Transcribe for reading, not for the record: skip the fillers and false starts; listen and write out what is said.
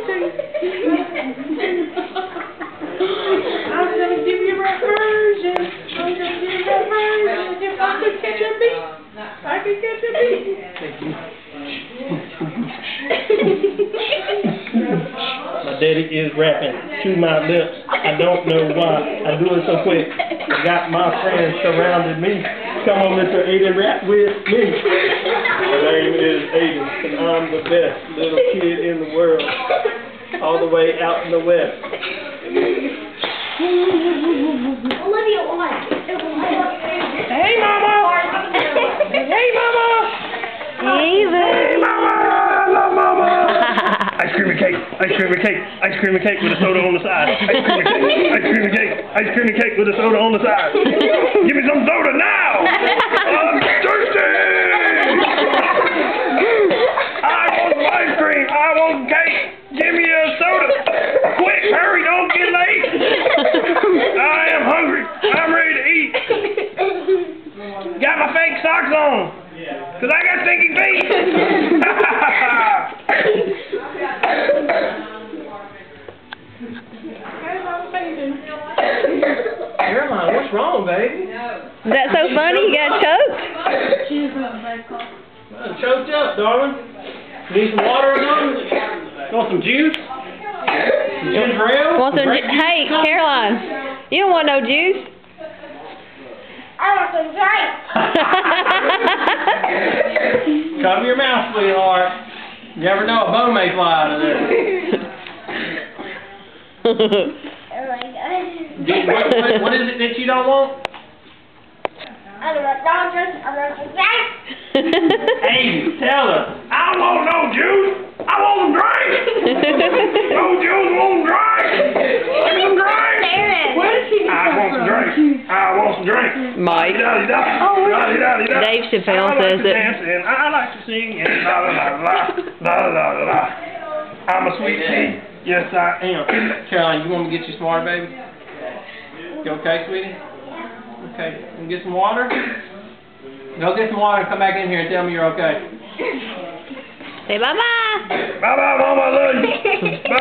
to you. I'm going to give you a version. I'm going to give you a version. If I could catch a beat, I could catch a beat. My daddy is rapping to my lips. I don't know why. I do it so quick. I got my friends surrounded me. Come on, Mr. Aiden, rap with me. My name is Aiden, and I'm the best little kid in the world. All the way out in the west. Olivia won. Hey, Mama! Hey, Mama! Hey, Mama! I love Mama! Ice cream and cake, ice cream and cake, ice cream and cake with a soda on the side. Ice cream and cake, ice cream and cake, ice cream and cake with a soda on the side. Give me some soda now! I'm thirsty! I want some ice cream, I want cake, give me a soda. Quick, hurry, don't get late. I am hungry, I'm ready to eat. Got my fake socks on, cause I got stinky feet. Caroline, what's wrong, baby? Is that so funny? You got choked? I'm choked up, darling. You need some water or something? You want some juice? Some ginger ale? Want some hey, Caroline, you don't want no juice? I want some drink. Cover your mouth, sweetheart. You never know, a bone may fly out of there. Oh my God. What is it that you don't want? I don't want no juice. I want some drink. Hey, tell her. I don't want no juice. I want some drink. No juice, want some drink. Give me some drink. I want some drink. I want some drink. Mike. Dave Chappelle says it. I like to sing and la la la la la la la. I'm a sweet tea. Yes, I am. Caroline, you want me to get you some water, baby? You okay, sweetie? Okay. You get some water? Go get some water and come back in here and tell me you're okay. Say bye-bye. Bye-bye, Mama. I love you. Bye.